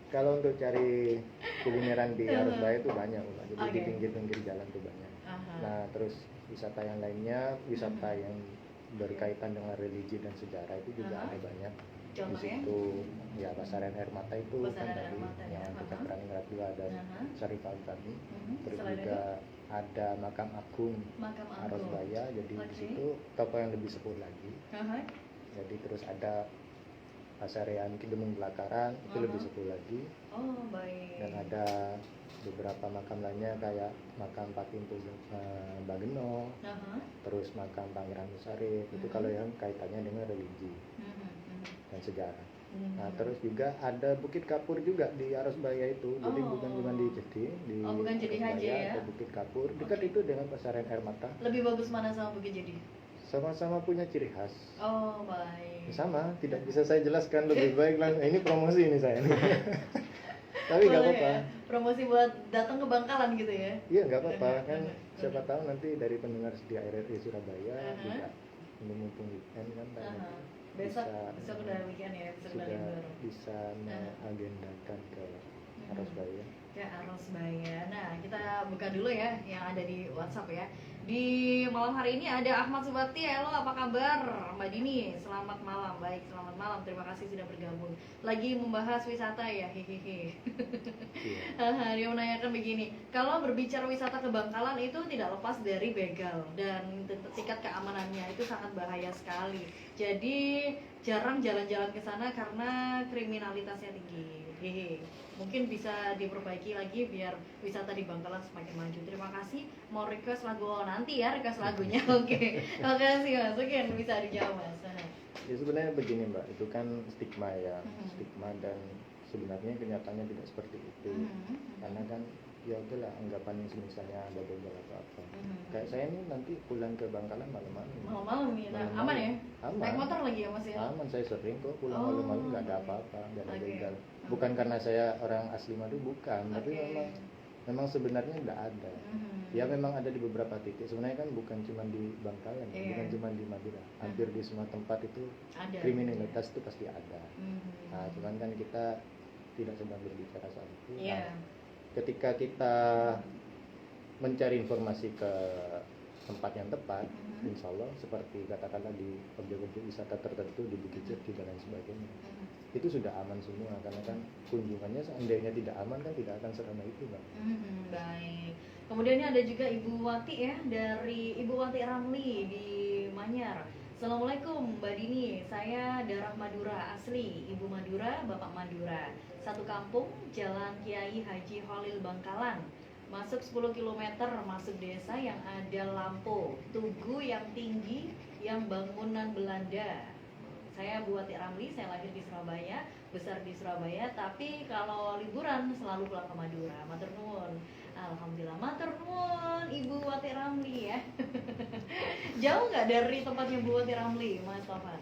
kalau untuk cari kulineran di Aha. Arusbaya itu banyak, Mbak. Jadi di Oke. pinggir-pinggir jalan tuh banyak. Aha. Nah, terus wisata yang lainnya, wisata yang berkaitan dengan religi dan sejarah itu juga Aha. ada banyak. Di Contohnya? situ ya Pasaran Air Mata itu Pasaran kan Air tadi Mata ya. yang dekat Aha. Raningrat juga ada Aha. Syarif Al-Fani. Terus Selain juga ada Makam Agung Makam Agung. Arusbaya. Jadi Oke. di situ toko yang lebih sepuh lagi. Aha. Jadi terus ada Pasarean Kidemung Belakaran itu Aha. lebih sepuh lagi. Oh, baik. Dan ada beberapa makam lainnya kayak makam Patimpu Bageno, Aha. terus makam Pangeran Musarif. Itu Mhm. kalau yang kaitannya dengan religi Mhm. dan sejarah. Mhm. Nah, terus juga ada Bukit Kapur juga di Arusbaya itu. Jadi Oh. bukan cuma di Jedi, di Oh, bukan Jedi Arusbaya aja ya? ada Bukit Kapur. Dekat Oke. itu dengan Pasaran Air Mata. Lebih bagus mana sama Bukit Jadi? Sama-sama punya ciri khas. Oh, baik. Sama, tidak bisa saya jelaskan lebih baik langsung. Ini promosi ini saya. Tapi nggak Boleh apa-apa. ya? Promosi buat datang ke Bangkalan gitu ya? Iya nggak apa-apa kan, siapa tahu nanti dari pendengar setia RRI Surabaya Aha. juga ini mumpung weekend kan Aha. bisa Besok udah weekend ya, besok udah sudah libur. bisa mengagendakan ke Arusbaya. Ke Arusbaya. Nah, kita buka dulu ya yang ada di WhatsApp ya. Di malam hari ini ada Ahmad Subakti. Halo, apa kabar? Mbak Dini, selamat malam. Baik, selamat malam. Terima kasih sudah bergabung. Lagi membahas wisata ya, hehehe. Iya. Dia menanyakan begini, kalau berbicara wisata ke Bangkalan itu tidak lepas dari begal dan tingkat keamanannya itu sangat bahaya sekali. Jadi jarang jalan-jalan ke sana karena kriminalitasnya tinggi. Hehe. Mungkin bisa diperbaiki lagi biar wisata di Bangkalan semakin maju. Terima kasih. Mau request lagu nanti ya, request lagunya. Oke. Makasih Mas. Oke, bisa dijawab Mas. Ya sebenarnya begini Mbak, itu kan stigma ya, Mhm. stigma dan sebenarnya kenyataannya tidak seperti itu. Mhm. Karena kan ya udahlah anggapan misalnya ada begal atau apa. Mhm. Kayak saya ini nanti pulang ke Bangkalan malam-malam. Malam-malam ya. Nah, Malam-malam. aman ya? Aman. Naik motor lagi ya Mas ya? Aman, saya sering kok pulang Oh, malam-malam nggak ada apa-apa, nggak ada oke. begal. Bukan karena saya orang asli Madu, bukan, tapi Oke. memang sebenarnya nggak ada. Mhm. Ya memang ada di beberapa titik. Sebenarnya kan bukan cuma di Bangkalan, ya, Iya. bukan cuma di Madura. Hampir di semua tempat itu Ada. kriminalitas itu pasti ada. Mhm. Nah, cuman kan kita tidak sedang berbicara soal itu. Iya. Nah, ketika kita mencari informasi ke tempat yang tepat, Mhm. insya Allah seperti katakanlah di objek-objek wisata tertentu di Bukit Jati dan lain sebagainya, Mhm. itu sudah aman semua karena kan kunjungannya seandainya tidak aman kan tidak akan seramai itu, Mbak. Baik. Kemudian ini ada juga Ibu Wati ya, dari Ibu Wati Ramli di Manyar. Assalamualaikum Mbak Dini, saya darah Madura asli, Ibu Madura, Bapak Madura. Satu kampung, Jalan Kiai Haji Khalil Bangkalan. Masuk 10 km masuk desa yang ada lampu, tugu yang tinggi, yang bangunan Belanda. Saya Bu Wati Ramli, saya lahir di Surabaya, besar di Surabaya, tapi kalau liburan selalu pulang ke Madura. Matur nuwun. Alhamdulillah, matur nuwun Ibu Wati Ramli ya. Jauh nggak dari tempatnya Bu Wati Ramli, Mas Taufan?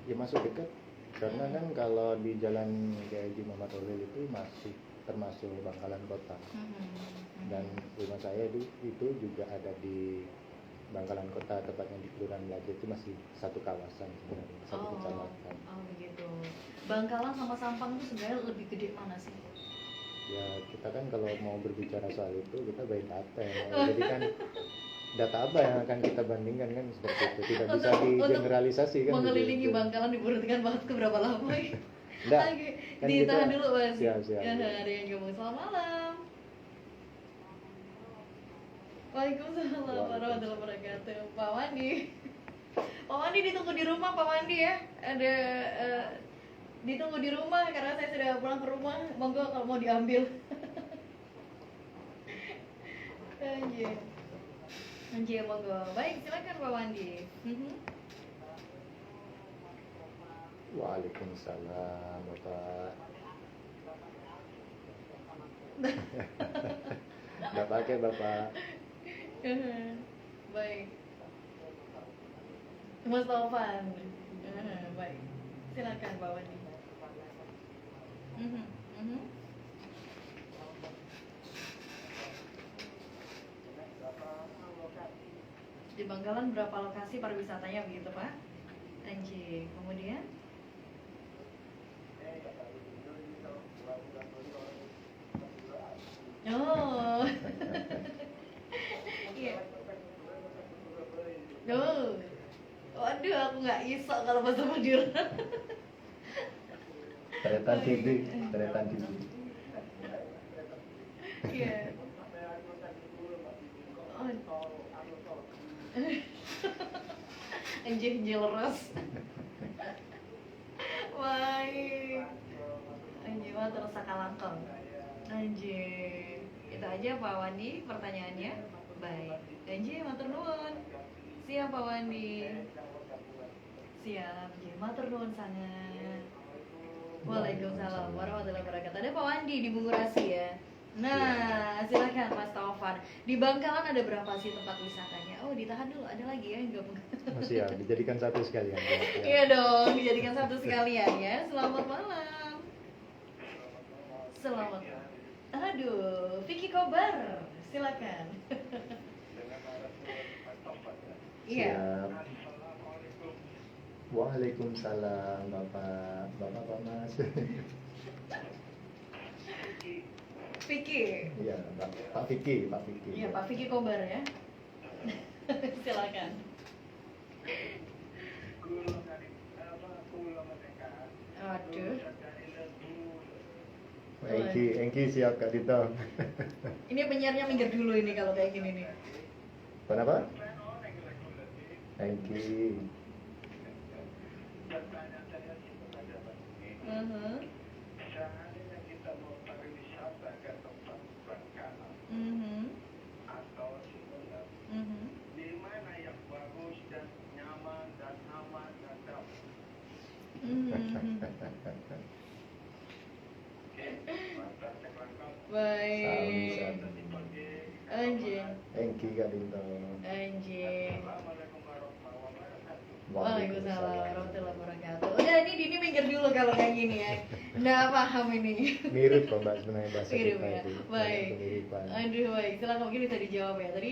Ya masuk dekat karena kan kalau di Jalan Kiai Haji Muhammad Khalil itu masih termasuk Bangkalan Kota dan rumah saya itu juga ada di Bangkalan Kota, tepatnya di Kelurahan Melayu, itu masih satu kawasan sebenarnya, satu kecamatan. Oh begitu. Bangkalan sama Sampang itu sebenarnya lebih gede mana sih? Ya kita kan kalau mau berbicara soal itu kita baik data ya. Jadi kan data apa yang akan kita bandingkan kan seperti itu, tidak bisa Untuk digeneralisasi kan. mengelilingi begitu. Bangkalan dibutuhkan waktu berapa lama ya? Nggak, Oke, kan ditahan kita- dulu Mas. siap. Ya, ada yang ngomong selamat malam. Waalaikumsalam warahmatullahi wabarakatuh. Pak Wandi. Pak Wandi ditunggu di rumah Pak Wandi ya. Ada ditunggu di rumah karena saya sudah pulang ke rumah. Monggo kalau mau diambil. Anjir. Anji, monggo. Baik, silakan Pak Wandi. Waalaikumsalam Bapak. Nggak pakai Bapak. Baik. Mas Taufan. Baik. Silakan Pak Wandi. Di Bangkalan berapa lokasi pariwisatanya begitu Pak? Anji. Kemudian? Oh. Iya. Oh. Waduh, aku nggak iso kalau bahasa Madura. Tretan TV. Iya. Anjing leres. Baik. Anjing mah terus sakalangkong. Anjing. Itu aja Pak Wandi pertanyaannya. Baik. Anjing matur nuwun. Siap Pak Wandi. Siap. Anjing matur nuwun sangat. Waalaikumsalam warahmatullahi wabarakatuh. Ada Pak Wandi di Bungurasi ya. Nah, silakan Mas Taufan. Di Bangkalan ada berapa sih tempat wisatanya? Oh, ditahan dulu. Ada lagi ya yang gabung. Masih ya, dijadikan satu sekalian. Iya dong, dijadikan satu sekalian ya. Selamat malam. Selamat malam. Aduh, Vicky Kobar, silakan. Iya. Siap. Waalaikumsalam Bapak Mas. Vicky. Iya, Pak Vicky. Iya, Pak Vicky Kobar ya. Silakan. Aduh. Engki siap Kak Dito. Ini penyiarnya minggir dulu ini kalau kayak gini nih. Kenapa? Engki. Di mana yang bagus dan nyaman dan aman dan damai. Baik. Anjing. Engki Kak Dito. Anjing. Waalaikumsalam. Waalaikumsalam warahmatullahi wabarakatuh. Udah ini minggir dulu kalau kayak gini ya. Nggak paham ini. Mirip kok Mbak sebenarnya bahasa Mirip kita ya. itu. Baik. Kemiripan. Aduh baik. Silakan mungkin bisa dijawab ya. Tadi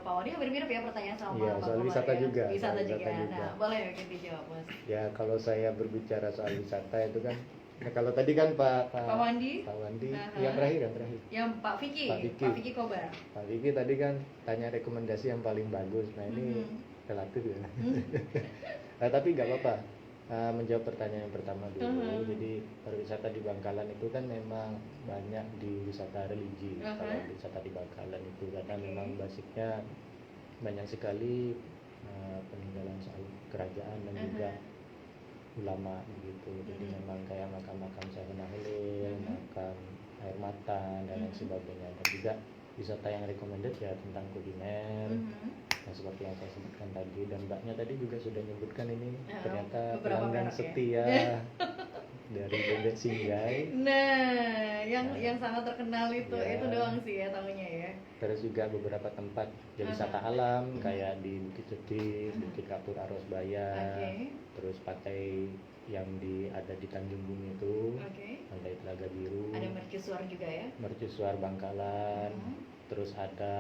Pak Wadi hampir mirip ya pertanyaan sama Iya, Pak soal Komar wisata ya. juga, Wisata soal juga. wisata juga. Nah, boleh mungkin dijawab Mas. Ya kalau saya berbicara soal wisata itu kan, nah kalau tadi kan Pak Wandi. Aha. Yang terakhir. Yang Pak Vicky. Pak Vicky. Kobar. Pak Vicky tadi kan tanya rekomendasi yang paling bagus. Nah ini relatif ya. Nah, tapi nggak apa-apa. Menjawab pertanyaan yang pertama dulu. Jadi pariwisata di Bangkalan itu kan memang banyak di wisata religi. Kalau wisata di Bangkalan itu karena memang basicnya banyak sekali peninggalan soal kerajaan dan juga ulama begitu. Jadi memang kayak makam-makam Syahuna Halil, makam air mata dan lain sebagainya. Dan juga wisata yang recommended ya tentang kuliner. Nah, seperti yang saya sebutkan tadi dan mbaknya tadi juga sudah menyebutkan ini ternyata pelanggan setia dari Bebek Singgai. Nah, yang sangat terkenal itu doang sih ya tahunya ya. Terus juga beberapa tempat ya, wisata alam kayak di Bukit Sedih, Bukit Kapur Arosbaya, terus pantai yang ada di Tanjung Bumi itu, Pantai Telaga Biru. Ada mercusuar juga ya. Mercusuar Bangkalan. Terus ada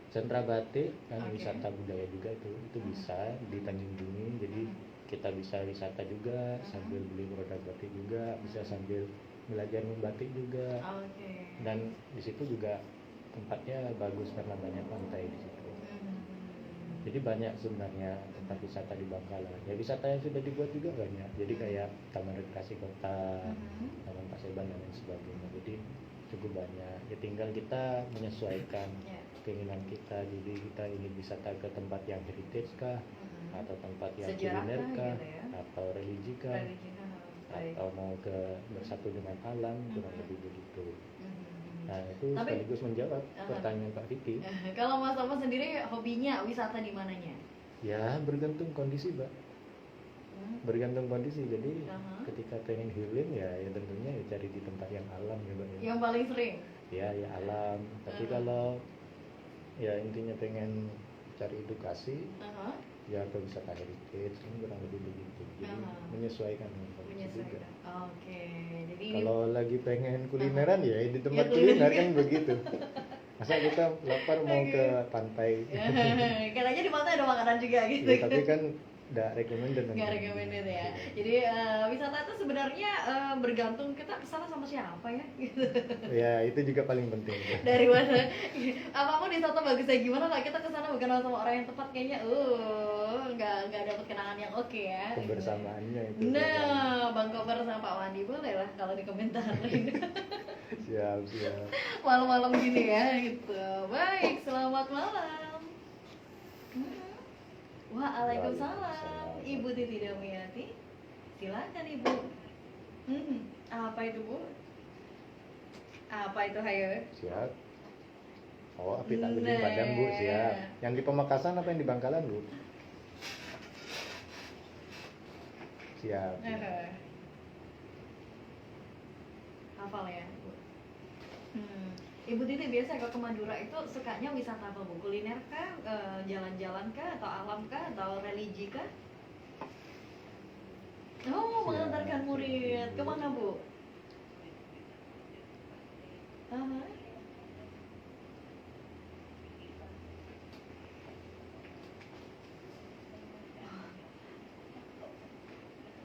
sentra batik dan wisata budaya juga itu bisa di Tanjung Bumi. Jadi kita bisa wisata juga sambil beli produk batik juga, bisa sambil belajar membatik juga. Dan di situ juga tempatnya bagus karena banyak pantai di situ. Jadi banyak sebenarnya tempat wisata di Bangkalan. Ya wisata yang sudah dibuat juga banyak. Jadi kayak Taman Rekreasi Kota, Taman Paseban dan lain sebagainya. Jadi cukup banyak. Ya tinggal kita menyesuaikan keinginan kita. Jadi kita ingin wisata ke tempat yang heritage kah, atau tempat yang kuliner kah, gitu ya. atau religi kah, atau mau ke bersatu dengan alam, kurang lebih begitu. Nah itu Tapi- sekaligus menjawab Aha. pertanyaan Pak Vicky. Kalau Mas Taufan sendiri hobinya wisata di mananya? Ya bergantung kondisi Pak, Hmm. bergantung kondisi. Jadi Aha. ketika pengen healing ya tentunya ya cari di tempat yang alam ya Pak. Ya. Yang paling sering? Ya alam. Tapi Aha. kalau ya intinya pengen cari edukasi Aha. ya ke wisata heritage kan kurang lebih begitu. Jadi Aha. menyesuaikan dengan kondisi juga. Menyesuaikan. Oke. Jadi Kalau lagi pengen kulineran ya di tempat Ya, kuliner kan begitu. Masa kita lapar mau Oke. ke pantai. katanya di pantai ada makanan juga gitu. Ya, tapi kan nggak recommended. Nggak recommended ya. Jadi wisata itu sebenarnya bergantung kita kesana sama siapa ya gitu. Ya itu juga paling penting. Dari mana apapun wisata bagusnya gimana lah kita kesana bukan sama orang yang tepat kayaknya nggak dapat kenangan yang oke ya. Kebersamaannya itu. Nah, Bang Kobar sama Pak Wandi boleh lah kalau dikomentarin. Siap. Malam-malam gini ya gitu. Baik, selamat malam. Waalaikumsalam. Waalaikumsalam. Ibu Titi Damiati. Silakan Ibu. Apa itu Bu? Apa itu hayo? Siap. Oh, api tak kunjung Nah. padam Bu, siap. Yang di Pamekasan apa yang di Bangkalan Bu? Siap. Hafal ya Bu. Ibu Titi biasa kalau ke Madura itu sukanya wisata apa Bu? Kuliner kah? Jalan-jalan kah? Atau alam kah? Atau religi kah? Oh, mengantarkan murid. Kemana Bu? Aha.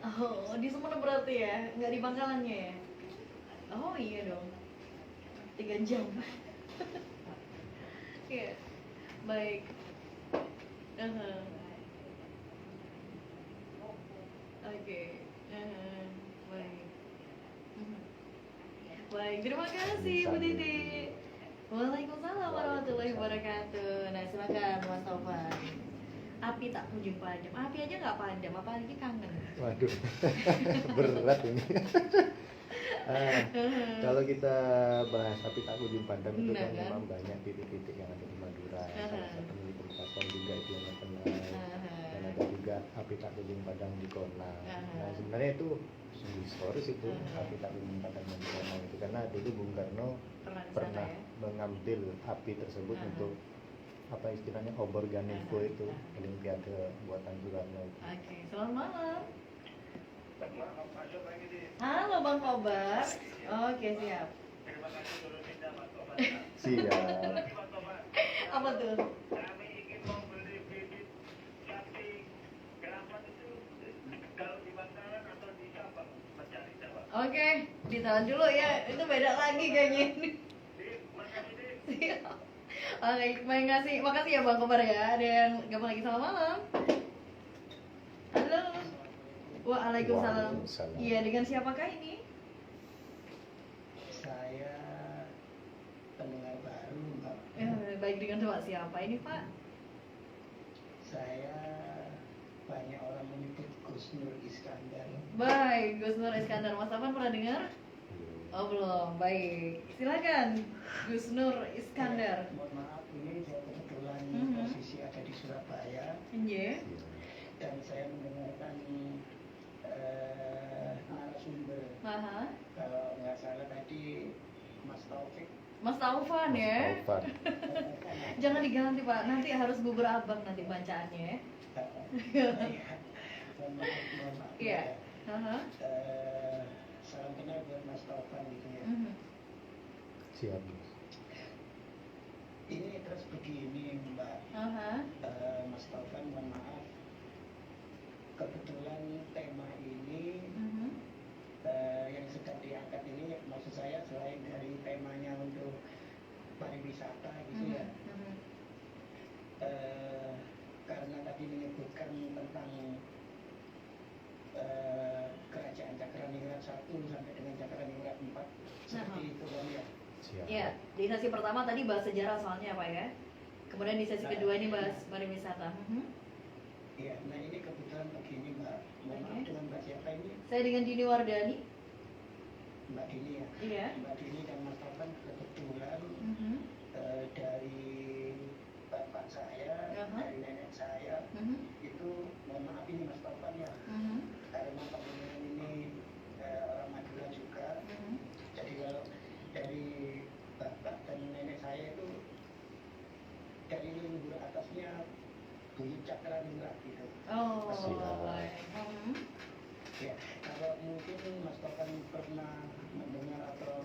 Oh, di Sumeneb berarti ya? Nggak di Bangkalannya ya? Oh iya dong 3 jam. Iya. Baik. Aha. Oke. Aha. Baik. Baik, terima kasih Bu Titi. Waalaikumsalam warahmatullahi wabarakatuh. Nah, silakan Mas Taufan. Api tak kunjung padam. Api aja nggak padam, apalagi kangen. Waduh. Berat ini. Kalau kita bahas api tak kunjung padam itu kan Nah, kan? memang banyak titik-titik yang ada di Madura. Salah satunya di Perbatasan juga itu yang terkenal. Dan ada juga api tak kunjung padam di Kona. Nah sebenarnya itu sungguh historis itu api tak kunjung padam di Kona itu karena dulu Bung Karno Pernah di sana pernah ya? mengambil api tersebut untuk apa istilahnya obor ganevo itu Olimpiade buatan Soekarno itu. Oke, selamat malam. Maaf, masuk lagi di. Halo Bang Kobar. Oke, siap. Terima kasih turun minta Mas Tomat. Siap. Mas Tomat, Apa tuh? kami ingin membeli bibit sapi keramat itu kalau di Bangkalan atau di Sabang mencari Sabang. Oke, ditahan dulu ya. Itu beda lagi kayaknya. Di makasih di. Siap. Oke, makasih ya Bang Kobar ya. Ada yang gabung lagi, selamat malam. Halo. Waalaikumsalam. Waalaikumsalam. Iya, dengan siapakah ini? Saya pendengar baru, Mbak. Baik, dengan Pak siapa ini Pak? Saya banyak orang menyebut Gus Nur Iskandar. Baik, Gus Nur Iskandar. Mas Afan pernah dengar? Oh belum, baik. Silakan Gus Nur Iskandar. Mohon maaf, ini saya kebetulan Mhm. posisi ada di Surabaya Iya. dan saya mendengarkan narasumber. Aha. Kalau nggak salah tadi Mas Taufik. Mas Taufan ya. Taufan. Jangan diganti Pak, nanti harus bubur abang nanti bacaannya ya. Mohon maaf. Iya. Ya. Aha. Salam kenal buat Mas Taufan gitu ya. Mhm. Siap. Ini terus begini Mbak. Aha. Mas Taufan, mohon maaf. Kebetulan tema ini Mhm. yang sedang diangkat ini, maksud saya selain dari temanya untuk pariwisata gitu ya, Mhm. karena tadi menyebutkan tentang kerajaan Cakraningrat 1 sampai dengan Cakraningrat 4 seperti itu kan ya. Siap. Iya, di sesi pertama tadi bahas sejarah soalnya Pak ya. Kemudian di sesi kedua ini bahas pariwisata. Mhm. Iya, nah ini kebetulan begini Mbak. Mohon maaf Oke. dengan Mbak siapa ini? Saya dengan Dini Wardani. Mbak Dini ya. Iya. Mbak Dini dan Mas Taufan kebetulan Mhm. dari bapak saya, Aha. dari nenek saya, Mhm. itu mohon maaf ini Mas Taufan ya, Mhm. karena panjenengan ini orang Madura juga. Mhm. Jadi kalau dari bapak dan nenek saya itu dari leluhur atasnya buyut Cakraningrat gitu. Oh, Siap. baik. Mhm. Ya, kalau mungkin Mas Taufan pernah mendengar atau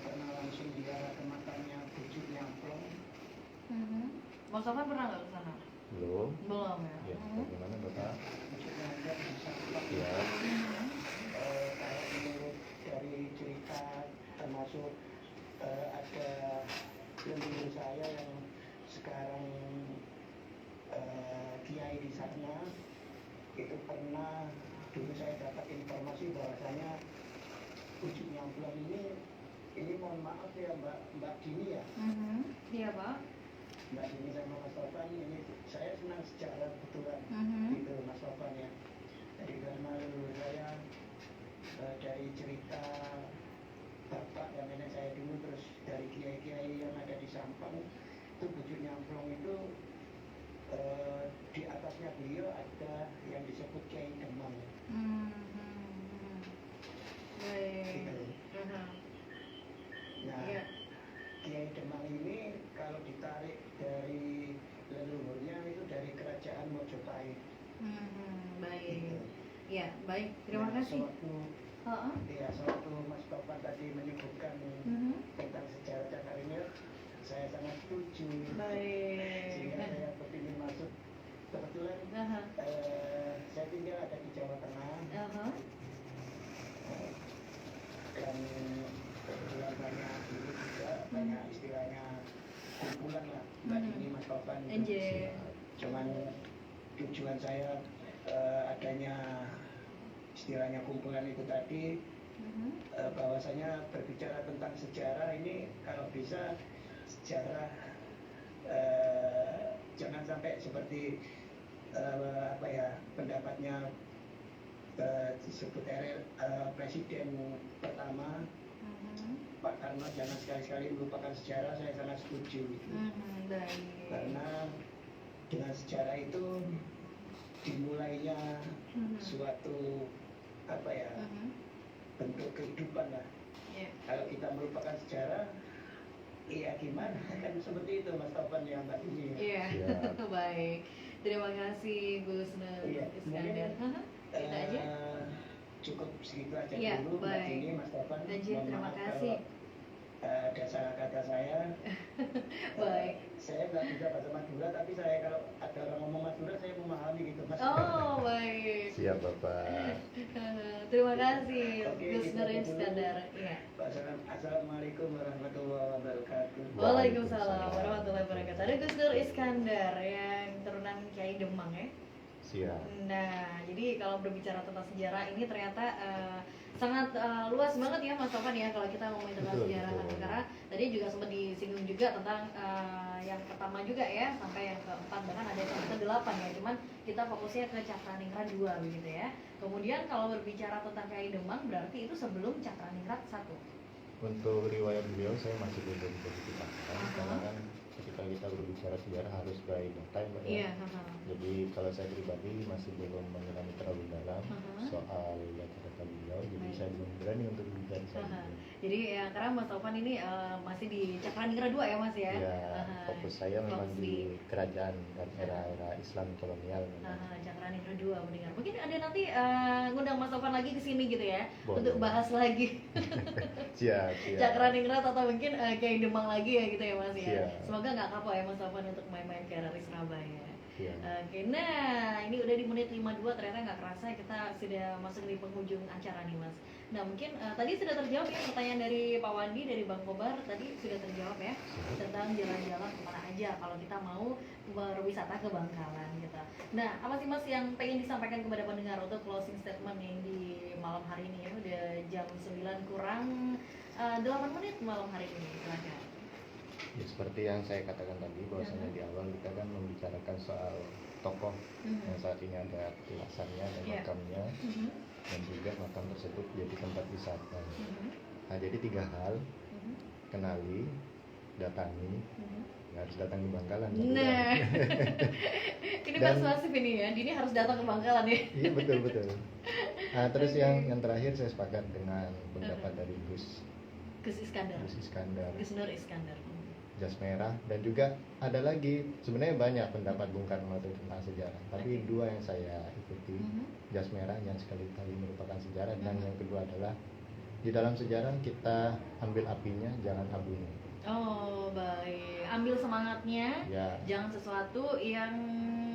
pernah langsung lihat ke matanya buyut Nyamplong. Mhm. Mas Sofan pernah nggak ke sana? Belum. Belum ya. Ya, Mhm. bagaimana Bapak? Buyut Nyamplong di Sampang. Ya. Mhm. Kalau menurut dari cerita termasuk ada leluhur saya yang sekarang kiai di sana, itu pernah dulu saya dapat informasi bahwasanya Buyut Nyamplong ini mohon maaf ya Mbak Dini ya, Mhm. Iya Pak. Mbak Dini sama Mas Taufan, ini saya senang sejarah kebetulan Mhm. gitu Mas Taufan ya. Jadi karena leluhur saya dari cerita bapak dan nenek saya dulu, terus dari kiai-kiai yang ada di Sampang, itu Buyut Nyamplong itu di atasnya beliau ada yang disebut Kiai Demang. Mhm. Baik. Gitu. Mhm. Nah, Iya. Kiai Demang ini kalau ditarik dari leluhurnya itu dari kerajaan Mojopahit. Mhm. Baik. Gitu. Iya, baik. Terima Nah, kasih. Heeh. sewaktu Mas Taufan tadi menyebutkan Mhm. tentang sejarah Cakraningrat, saya sangat setuju. Sehingga Baik. saya kepingin masuk. Kebetulan Aha. saya tinggal ada di Jawa Tengah. Aha. Dan kebetulan banyak ini juga banyak istilahnya kumpulan lah Mbak Dini, Mas Taufan. Enje. Cuman tujuan saya adanya istilahnya kumpulan itu tadi, Mhm. bahwasanya berbicara tentang sejarah ini kalau bisa sejarah jangan sampai seperti apa ya pendapatnya disebut presiden pertama Mhm. Pak Karno, jangan sekali-sekali melupakan sejarah. Saya sangat setuju Mhm. Baik. karena dengan sejarah itu dimulainya Mhm. suatu apa ya Mhm. bentuk kehidupan lah. Iya. Kalau kita melupakan sejarah, iya gimana kan seperti itu Mas Taufan ya Mbak Dini. Iya. Siap. Baik. Terima kasih Gus Nur Iya, Iskandar. Haha. Kita aja. Cukup segitu aja Iya, dulu Mbak baik. Dini, Mas Taufan. Aja, Mohon terima maaf kasih. kalau ada salah kata saya. Baik. Saya nggak bisa bahasa Madura, tapi saya kalau ada orang ngomong Madura saya memahami gitu Mas. Oh, baik. Siap Bapak. Terima kasih Oke, Gus kita Nur dulu. Iskandar. Iya. Assalamualaikum warahmatullahi wabarakatuh. Waalaikumsalam warahmatullahi wabarakatuh. Ada Gus Nur Iskandar yang turunan Kiai Demang ya. Siap. Nah, jadi kalau berbicara tentang sejarah ini ternyata sangat luas banget ya Mas Taufan ya kalau kita ngomongin tentang Betul, sejarah betul. karena tadi juga sempat disinggung juga tentang yang pertama juga ya sampai yang keempat, bahkan ada yang ke-8 ya, cuman kita fokusnya ke Cakraningrat 2 begitu ya. Kemudian kalau berbicara tentang Kiai Demang berarti itu sebelum Cakraningrat 1. Untuk riwayat beliau saya masih belum verifikasikan Aha. karena kan ketika kita berbicara sejarah harus by data ya Mbak ya. Iya, Jadi kalau saya pribadi masih belum mengenali terlalu dalam Aha. soal data-data beliau, jadi Baik. saya belum berani untuk bicara soal Aha. ini. Jadi ya karena Mas Taufan ini masih di Cakraningrat 2 ya Mas ya. Ya, Aha. fokus saya memang Fokus di kerajaan dan era-era Islam kolonial memang. Cakraningrat 2 mendengar. Mungkin ada nanti ngundang Mas Taufan lagi ke sini gitu ya Boleh. untuk bahas lagi Siap, siap. Cakraningrat atau mungkin Kiai Demang lagi ya gitu ya Mas ya. Siap. Semoga nggak kapok ya Mas Taufan untuk main-main ke RRI Surabaya. Siap. Oke, nah ini udah di menit 52, ternyata nggak kerasa kita sudah masuk di penghujung acara nih Mas. Nah mungkin tadi sudah terjawab ya pertanyaan dari Pak Wandi, dari Bang Kobar tadi sudah terjawab ya tentang jalan-jalan kemana aja kalau kita mau berwisata ke Bangkalan gitu. Nah apa sih Mas yang pengen disampaikan kepada pendengar untuk closing statement yang di malam hari ini ya, udah jam 9 kurang 8 menit malam hari ini, silakan. Ya, seperti yang saya katakan tadi bahwasanya di awal kita kan membicarakan soal tokoh yang saat ini ada petilasannya dan Iya. makamnya. dan juga makam tersebut jadi tempat wisata. Mhm. Nah, jadi 3 hal: Mhm. kenali, datangi, Mhm. nggak harus datang di Bangkalan. Nah, ini Dan- persuasif ini ya. Dini harus datang ke Bangkalan ya. Iya, betul betul. Nah, terus Oke. yang terakhir saya sepakat dengan pendapat dari Gus Gus Iskandar. Iskandar, Gus Nur Iskandar. jas merah, dan juga ada lagi sebenarnya banyak pendapat Bung Karno itu tentang sejarah, tapi Oke. 2 yang saya ikuti. Mhm. Jas merah yang sekali-kali merupakan sejarah, dan Mhm. yang kedua adalah di dalam sejarah kita ambil apinya, jangan abunya. Oh, baik. Ambil semangatnya, Ya, jangan sesuatu yang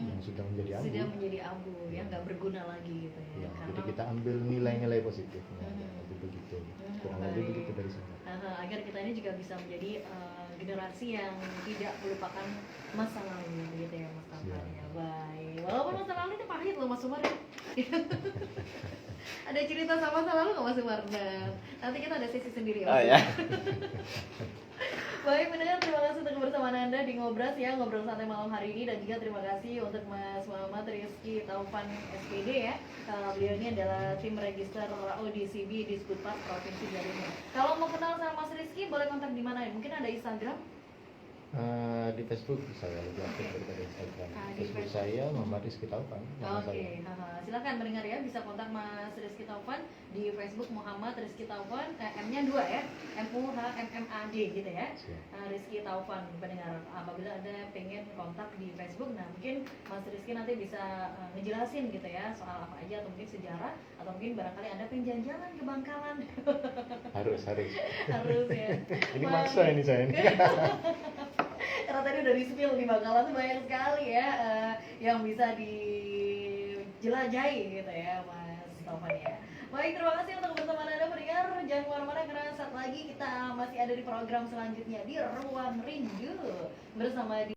yang sudah menjadi abu. sudah menjadi abu, yang nggak berguna lagi gitu ya. Ya, jadi kita ambil nilai-nilai positifnya. Mhm. Jadi begitu. Mhm, Kurang lebih baik. begitu dari sana. Agar kita ini juga bisa menjadi generasi yang tidak melupakan masa lalu gitu ya Mas Tampan Siap. ya. Baik. Walaupun masa lalu itu pahit loh Mas Umar ya. Ada cerita sama masa lalu nggak Mas Umar? Nah, nanti kita ada sesi sendiri ya. Oh Mas ya. Baik pendengar, terima kasih untuk kebersamaan Anda di Ngobras ya, ngobrol santai malam hari ini, dan juga terima kasih untuk Mas Muhammad Rizky Taufan SPD ya. Beliau ini adalah tim register ODCB di Diskutpas Provinsi Jawa Timur. Kalau mau kenal sama Mas Rizky boleh kontak di mana ya? Mungkin ada Instagram? Di Facebook saya lebih aktif daripada Instagram. Ah, di Facebook Facebook. saya Muhammad Rizky Taufan. nama Oke, saya. silakan mendengar ya, bisa kontak Mas Rizky Taufan di Facebook Muhammad Rizky Taufan, M-nya 2 ya, MUHMMAD gitu ya. Siap. Rizky Taufan, pendengar. Apabila Anda pengen kontak di Facebook, nah mungkin Mas Rizky nanti bisa ngejelasin gitu ya soal apa aja, atau mungkin sejarah, atau mungkin barangkali Anda pengen jalan-jalan ke Bangkalan. Harus. Harus ya. Ini Baik. maksa ini saya ini. Karena tadi udah di-spill di Bangkalan tuh banyak sekali ya yang bisa dijelajahi gitu ya Mas Taufan ya. Baik, terima kasih untuk kebersamaan Anda pendengar. Jangan kemana-mana karena saat lagi kita masih ada di program selanjutnya di Ruang Rindu bersama